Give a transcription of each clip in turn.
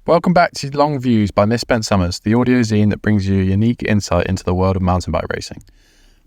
Welcome back to Long Views by Misspent Summers, the audio zine that brings you a unique insight into the world of mountain bike racing.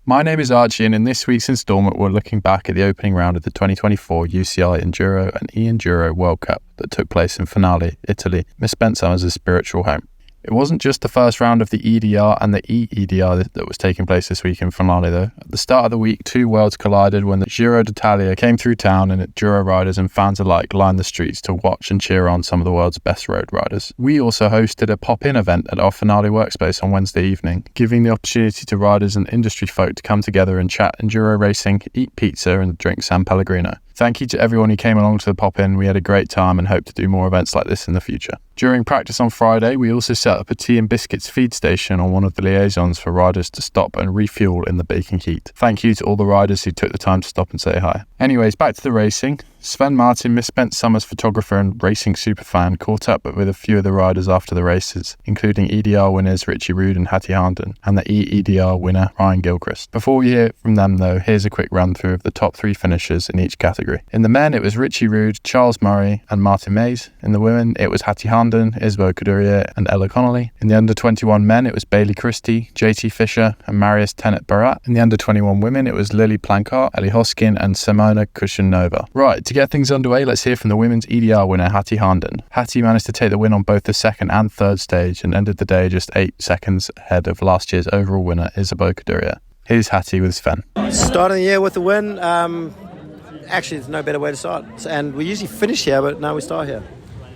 My name is Archie, and in this week's instalment we're looking back at the opening round of the 2024 UCI Enduro and E-Enduro World Cup that took place in Conolly, Italy, Misspent Summers' spiritual home. It wasn't just the first round of the E-EDR and the E-EDR that was taking place this week in Conolly though. At the start of the week, two worlds collided when the Giro d'Italia came through town and Enduro riders and fans alike lined the streets to watch and cheer on some of the world's best road riders. We also hosted a pop-in event at our Conolly workspace on Wednesday evening, giving the opportunity to riders and industry folk to come together and chat Enduro racing, eat pizza and drink San Pellegrino. Thank you to everyone who came along to the pop-in. We had a great time and hope to do more events like this in the future. During practice on Friday, we also set up a tea and biscuits feed station on one of the liaisons for riders to stop and refuel in the baking heat. Thank you to all the riders who took the time to stop and say hi. Anyways, back to the racing. Sven Martin, Misspent Summers photographer and racing superfan, caught up with a few of the riders after the races, including EDR winners Richie and Hattie Harnden, and the E-EDR winner Ryan Gilchrist. Before we hear from them though, here's a quick run through of the top three finishers in each category. In the men, it was Richie, Charles Murray and Martin Mays. In the women, it was Hattie Harnden, Isabel Coudurier and Ella Conolly. In the under-21 men, it was Bailey Christie, JT Fisher and Marius Tennant-Barat. In the under-21 women, it was Lily Plancart, Ellie Hoskin and Simona Kushinova. Right, to get things underway, let's hear from the women's EDR winner, Hattie Harnden. Hattie managed to take the win on both the second and third stage and ended the day just 8 seconds ahead of last year's overall winner, Isabel Coudurier. Here's Hattie with Sven. Starting the year with the win, actually there's no better way to start. And we usually finish here, but now we start here.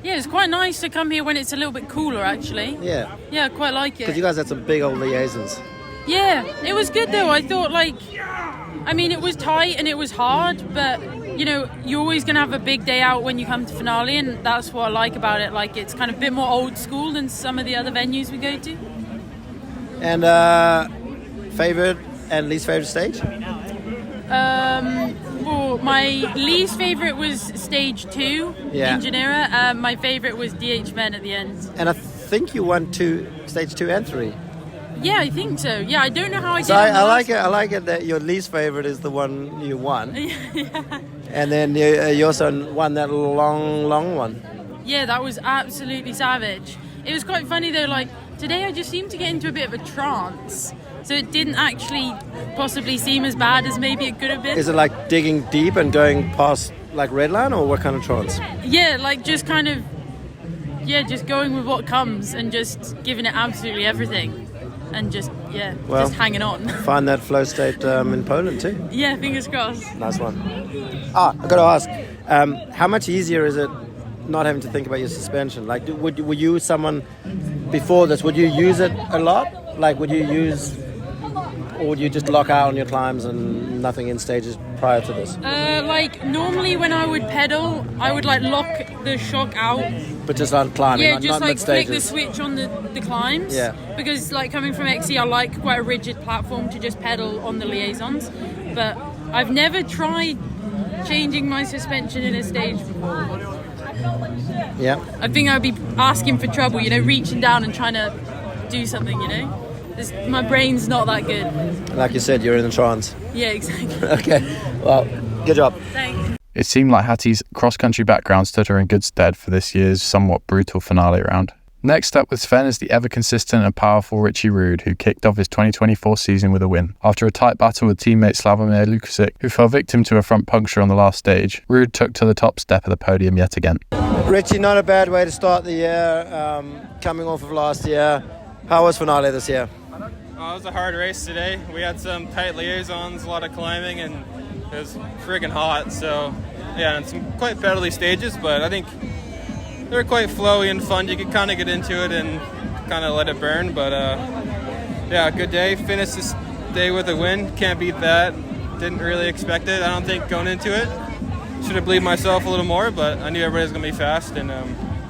Yeah, it's quite nice to come here when it's a little bit cooler, actually. Yeah. Yeah, I quite like it. Because you guys had some big old liaisons. Yeah, it was good though. I thought it was tight and it was hard, but you know, you're always going to have a big day out when you come to Conolly, and that's what I like about it. Like, it's kind of a bit more old school than some of the other venues we go to. And favourite and least favourite stage? Well, my least favourite was stage 2 in Genera. My favourite was DH Men at the end. And I think you won stage 2 and 3. Yeah, I think so. Yeah, I don't know how I did. So I like it that your least favourite is the one you won. Yeah. And then you also won that long one. Yeah, that was absolutely savage. It was quite funny though, like today I just seemed to get into a bit of a trance. So it didn't actually possibly seem as bad as maybe it could have been. Is it like digging deep and going past like redline, or what kind of trance? Yeah, like just kind of, just going with what comes and just giving it absolutely everything. And just hanging on. Find that flow state in Poland too. Yeah, fingers crossed. Nice one. I've got to ask, how much easier is it not having to think about your suspension? Like, were you someone before this, would you use it a lot? Like, or would you just lock out on your climbs and nothing in stages prior to this? Normally when I would pedal, I would lock the shock out. But just on climbing, yeah, not just flick the switch on the climbs. Yeah. Because coming from XC, I like quite a rigid platform to just pedal on the liaisons. But I've never tried changing my suspension in a stage before. Yeah. I think I'd be asking for trouble, reaching down and trying to do something, My brain's not that good. Like you said, you're in a trance. Yeah, exactly. Okay, well, good job. Thanks. It seemed like Hattie's cross-country background stood her in good stead for this year's somewhat brutal finale round. Next up with Sven is the ever-consistent and powerful Richie, who kicked off his 2024 season with a win. After a tight battle with teammate Slavomir Lukášek, who fell victim to a front puncture on the last stage, Ruud took to the top step of the podium yet again. Richie, not a bad way to start the year, coming off of last year. How was finale this year? It was a hard race today. We had some tight liaisons, a lot of climbing, and it was friggin' hot. So, and some quite pedally stages, but I think they were quite flowy and fun. You could kind of get into it and kind of let it burn. But, good day. Finished this day with a win. Can't beat that. Didn't really expect it, I don't think, going into it. Should have believed myself a little more, but I knew everybody was going to be fast. And a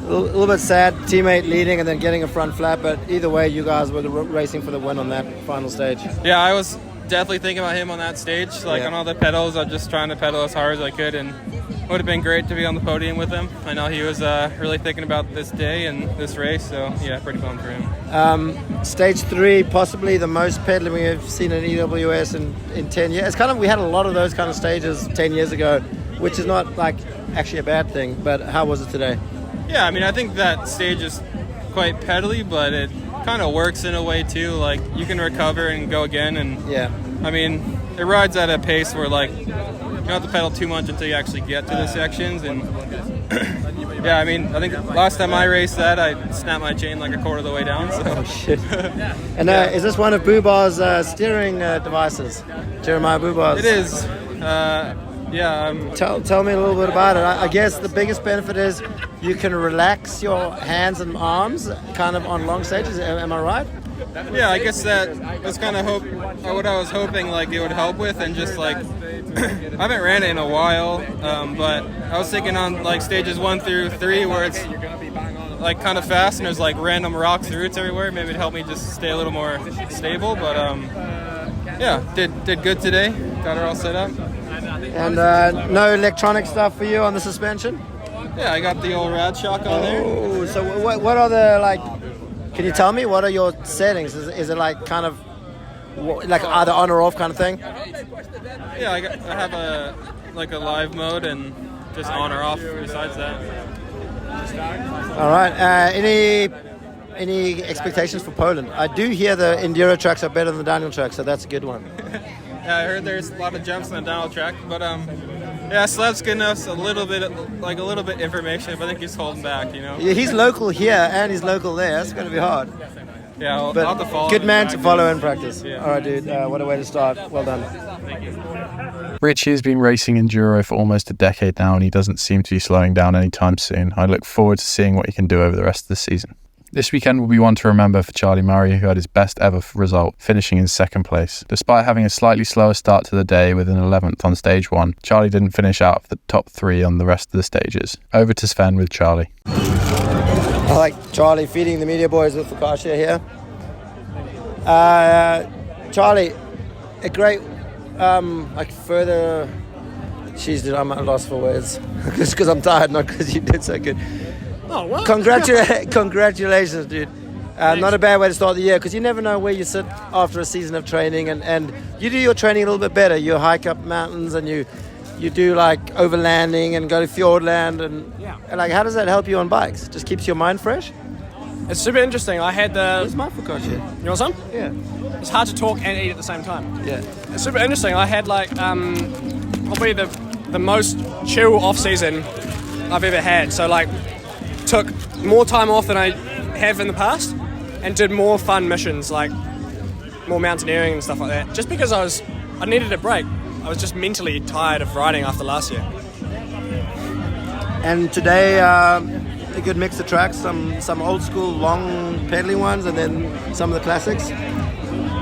little bit sad, teammate leading and then getting a front flat, but either way, you guys were racing for the win on that final stage. Yeah, I was definitely thinking about him on that stage. On all the pedals, I was just trying to pedal as hard as I could, and it would have been great to be on the podium with him. I know he was really thinking about this day and this race, so yeah, pretty fun for him. Stage 3, possibly the most pedaling we've seen in EWS in 10 years. It's we had a lot of those kind of stages 10 years ago, which is not actually a bad thing, but how was it today? Yeah, I mean, I think that stage is quite pedally, but it kind of works in a way too. Like, you can recover and go again, and I mean, it rides at a pace where like you don't have to pedal too much until you actually get to the sections. And yeah, I mean, I think last time I raced that, I snapped my chain like a quarter of the way down. So. Oh shit! And is this one of Boobar's steering devices, Jeremiah Boobar's? It is. Yeah. Tell me a little bit about it. I guess the biggest benefit is you can relax your hands and arms kind of on long stages. Am I right? Yeah, I guess that's kind of what I was hoping like it would help with, and just like I haven't ran it in a while, but I was thinking on like stages 1 through 3 where it's like kind of fast and there's like random rocks and roots everywhere. Maybe it'd help me just stay a little more stable. But yeah, did good today. Got her all set up. And no electronic stuff for you on the suspension? Yeah, I got the old rad shock on there. Oh, so what are the like? Can you tell me what are your settings? Is it like kind of like either on or off kind of thing? Yeah, I have a live mode and just on or off besides that. All right. Any expectations for Poland? I do hear the enduro tracks are better than the downhill tracks, so that's a good one. Yeah, I heard there's a lot of jumps on the downhill track, but yeah, Slev's good enough. So a little bit information, but I think he's holding back, you know. Yeah, he's local here and he's local there. It's going to be hard. Yeah, I'll but have to follow. Good man to follow in practice. Yeah. All right, dude. What a way to start. Well done. Thank you. Richie has been racing enduro for almost a decade now, and he doesn't seem to be slowing down anytime soon. I look forward to seeing what he can do over the rest of the season. This weekend will be one to remember for Charlie Murray, who had his best ever result, finishing in second place. Despite having a slightly slower start to the day with an 11th on stage 1, Charlie didn't finish out of the top 3 on the rest of the stages. Over to Sven with Charlie. I like Charlie feeding the media boys with focaccia here. Charlie, a great, further... Jeez, dude, I'm at a loss for words. Just because I'm tired, not because you did so good. Oh, what? Congratulations, dude. Not a bad way to start the year, because you never know where you sit after a season of training, and you do your training a little bit better. You hike up mountains and you do like overlanding and go to Fjordland and like, how does that help you on bikes? Just keeps your mind fresh? It's super interesting. I had Where's my focaccia? You want some? Yeah. It's hard to talk and eat at the same time. Yeah. It's super interesting. I had like probably the most chill off season I've ever had. So like took more time off than I have in the past and did more fun missions, like more mountaineering and stuff like that, just because I needed a break. I was just mentally tired of riding after last year. And today a good mix of tracks, some old school long pedaling ones and then some of the classics.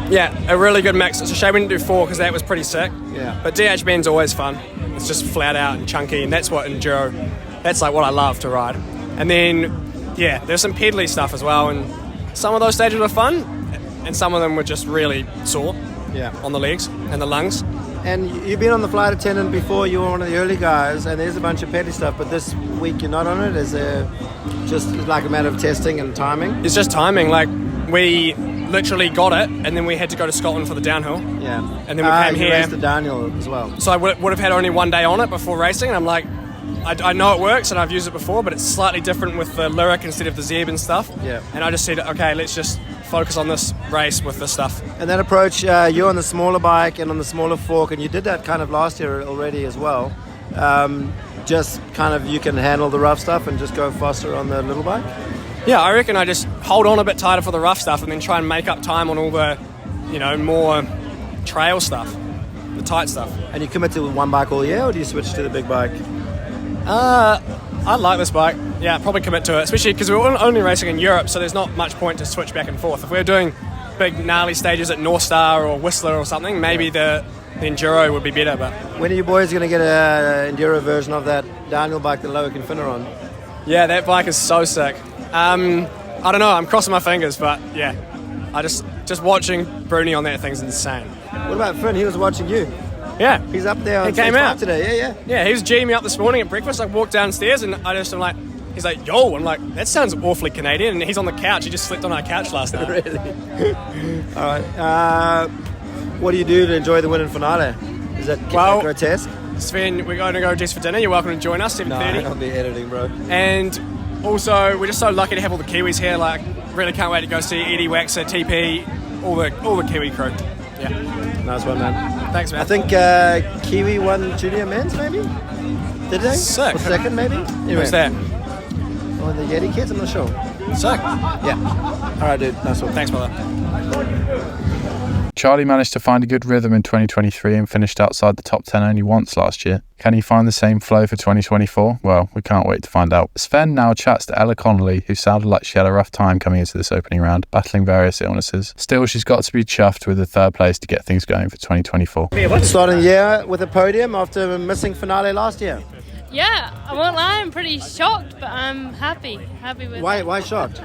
Yeah, a really good mix. It's a shame we didn't do 4 because that was pretty sick. Yeah. But DH Bend's always fun. It's just flat out and chunky, and that's what enduro, that's like what I love to ride. And then, yeah, there's some pedally stuff as well, and some of those stages were fun, and some of them were just really sore on the legs and the lungs. And you've been on the flight attendant before, you were one of the early guys, and there's a bunch of pedally stuff, but this week you're not on it? Is it just like a matter of testing and timing? It's just timing. Like, we literally got it, and then we had to go to Scotland for the downhill. Yeah. And then we came you here. raced the downhill as well. So I would have had only one day on it before racing, and I'm like, I know it works, and I've used it before, but it's slightly different with the Lyric instead of the Zeb and stuff. Yeah. And I just said, okay, let's just focus on this race with this stuff. And that approach, you're on the smaller bike and on the smaller fork, and you did that kind of last year already as well. Just kind of you can handle the rough stuff and just go faster on the little bike? Yeah, I reckon I just hold on a bit tighter for the rough stuff and then try and make up time on all the, more trail stuff, the tight stuff. And you commit to one bike all year, or do you switch to the big bike? I like this bike. Yeah, probably commit to it, especially because we're only racing in Europe, so there's not much point to switch back and forth. If we're doing big gnarly stages at North Star or Whistler or something, maybe the Enduro would be better. But when are you boys going to get an Enduro version of that downhill bike that Loic can Finner on? Yeah, that bike is so sick. I don't know, I'm crossing my fingers, but yeah, I just watching Bruni on that thing's insane. What about Finn? He was watching you. Yeah. He's up there on he came out today, Yeah, he was G'ing me up this morning at breakfast. I walked downstairs and I'm like, he's like, yo, I'm like, that sounds awfully Canadian, and he's on the couch. He just slept on our couch last night. Really? All right. What do you do to enjoy the win and finale? Is that grotesque? Sven, we're going to go just for dinner. You're welcome to join us, 7:30. No, I'll be editing, bro. And Also, we're just so lucky to have all the Kiwis here. Like, really can't wait to go see Eddie, Waxer, TP, all the Kiwi crew. Yeah. Nice one, man. Thanks, man. I think Kiwi won junior men's, maybe? Did they? Sick. Or second, maybe? Anyway. Who's that? Oh, the Yeti kids? I'm not sure. Sick. Yeah. All right, dude. Nice one. Thanks, brother. Charlie managed to find a good rhythm in 2023 and finished outside the top 10 only once last year. Can he find the same flow for 2024? Well, we can't wait to find out. Sven now chats to Ella Conolly, who sounded like she had a rough time coming into this opening round, battling various illnesses. Still, she's got to be chuffed with the third place to get things going for 2024. Starting the year with a podium after missing finale last year. Yeah, I won't lie, I'm pretty shocked, but I'm happy with it. Why shocked?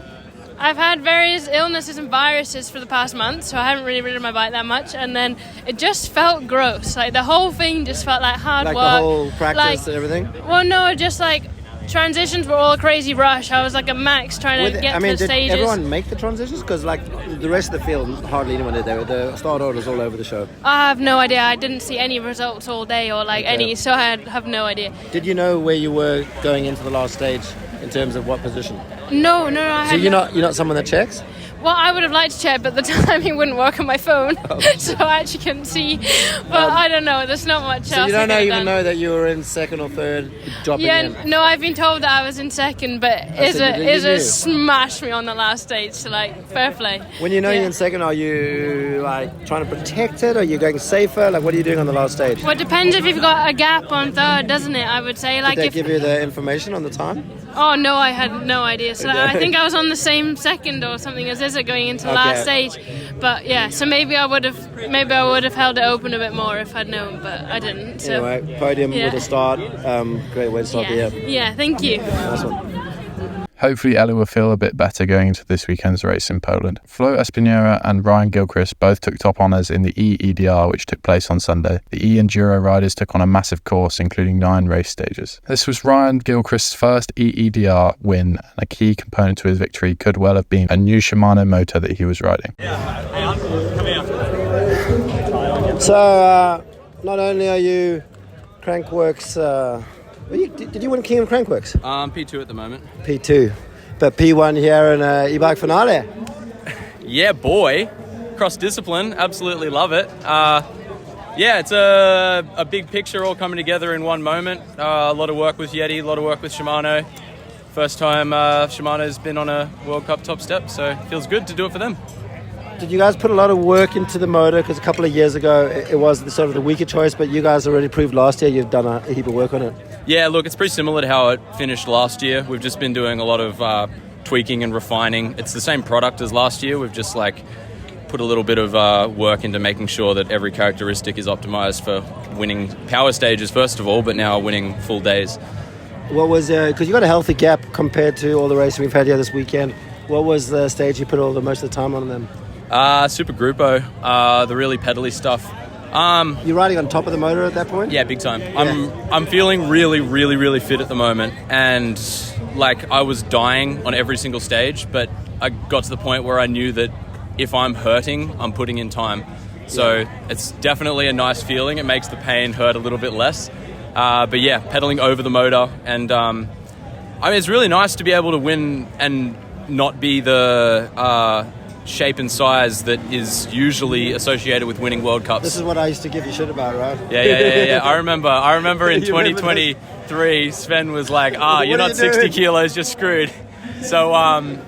I've had various illnesses and viruses for the past month, so I haven't really ridden my bike that much, and then it just felt gross. Like, the whole thing just felt like hard work. Like the whole practice and everything? Well, no, just like transitions were all a crazy rush. I was like a max trying to get to the stages. Did everyone make the transitions? Because like the rest of the field, hardly anyone did. The start orders all over the show. I have no idea. I didn't see any results all day or any, so I have no idea. Did you know where you were going into the last stage in terms of what position? No, I So you're not someone that checks? Well, I would have liked to check, but the timing wouldn't work on my phone, so I actually couldn't see. But I don't know, there's not much so else. So you don't even know that you were in second or third, dropping in? Yeah, no, I've been told that I was in second, but Izza smashed me on the last stage, so like, fair play. When you know you're in second, are you like trying to protect it? Are you going safer? Like, what are you doing on the last stage? Well, it depends if you've got a gap on third, doesn't it? I would say. Like, did they give you the information on the time? Oh no, I had no idea. So I think I was on the same second or something as Izza going into the last stage. But yeah, so maybe I would have held it open a bit more if I'd known, but I didn't. So anyway, podium with a start. Great way to start the year. Yeah, thank you. Nice one. Hopefully Ella will feel a bit better going into this weekend's race in Poland. Flo Espinera and Ryan Gilchrist both took top honours in the E-EDR, which took place on Sunday. The E-Enduro riders took on a massive course, including 9 race stages. This was Ryan Gilchrist's first E-EDR win, and a key component to his victory could well have been a new Shimano motor that he was riding. So, not only are you Crankworks... did you win King of Crankworks? P2 at the moment. P2. But P1 here in e-bike finale. Yeah, boy. Cross-discipline. Absolutely love it. Yeah, it's a big picture all coming together in one moment. A lot of work with Yeti, a lot of work with Shimano. First time Shimano's been on a World Cup top step, so it feels good to do it for them. Did you guys put a lot of work into the motor? Because a couple of years ago it was sort of the weaker choice, but you guys already proved last year you've done a heap of work on it. Yeah, look, it's pretty similar to how it finished last year. We've just been doing a lot of tweaking and refining. It's the same product as last year. We've just put a little bit of work into making sure that every characteristic is optimized for winning power stages first of all, but now winning full days. What was because you got a healthy gap compared to all the racing we've had here this weekend. What was the stage you put all the most of the time on them? Super Gruppo, the really pedally stuff. You're riding on top of the motor at that point? Yeah, big time. I'm feeling really, really, really fit at the moment, and I was dying on every single stage, but I got to the point where I knew that if I'm hurting, I'm putting in time. So it's definitely a nice feeling. It makes the pain hurt a little bit less. But yeah, pedaling over the motor, and it's really nice to be able to win and not be the shape and size that is usually associated with winning World Cups. This is what I used to give you shit about, right? Yeah. I remember in 2023, Sven was like, you're not 60 kilos, you're screwed. So,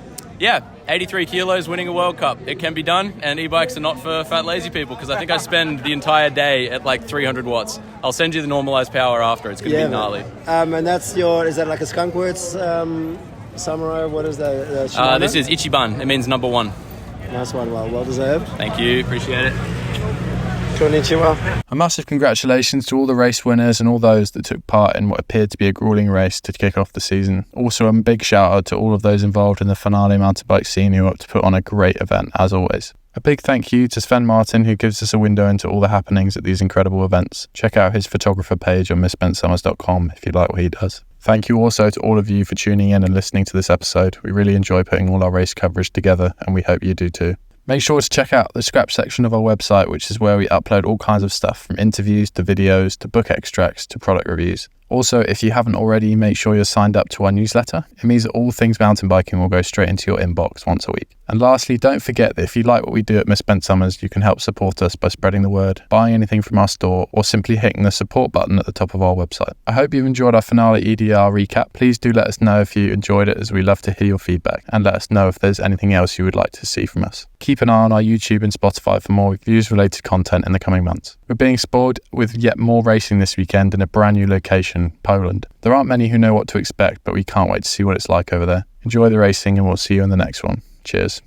83 kilos winning a World Cup. It can be done, and e-bikes are not for fat, lazy people, because I think I spend the entire day at 300 watts. I'll send you the normalized power after. It's going to be gnarly. And that's is that like a Skunkworks samurai? What is that? This is Ichiban. It means number 1. Nice one, well deserved. Thank you, appreciate it. Konnichiwa. A massive congratulations to all the race winners and all those that took part in what appeared to be a grueling race to kick off the season. Also a big shout out to all of those involved in the finale mountain bike scene who helped to put on a great event as always. A big thank you to Sven Martin, who gives us a window into all the happenings at these incredible events. Check out his photographer page on misspentsummers.com if you like what he does. Thank you also to all of you for tuning in and listening to this episode. We really enjoy putting all our race coverage together, and we hope you do too. Make sure to check out the scrap section of our website, which is where we upload all kinds of stuff, from interviews to videos to book extracts to product reviews. Also, if you haven't already, make sure you're signed up to our newsletter. It means that all things mountain biking will go straight into your inbox once a week. And lastly, don't forget that if you like what we do at Misspent Summers, you can help support us by spreading the word, buying anything from our store, or simply hitting the support button at the top of our website. I hope you've enjoyed our finale E-EDR recap. Please do let us know if you enjoyed it, as we love to hear your feedback, and let us know if there's anything else you would like to see from us. Keep an eye on our YouTube and Spotify for more reviews-related content in the coming months. We're being spoiled with yet more racing this weekend in a brand new location, Poland. There aren't many who know what to expect, but we can't wait to see what it's like over there. Enjoy the racing, and we'll see you in the next one. Cheers.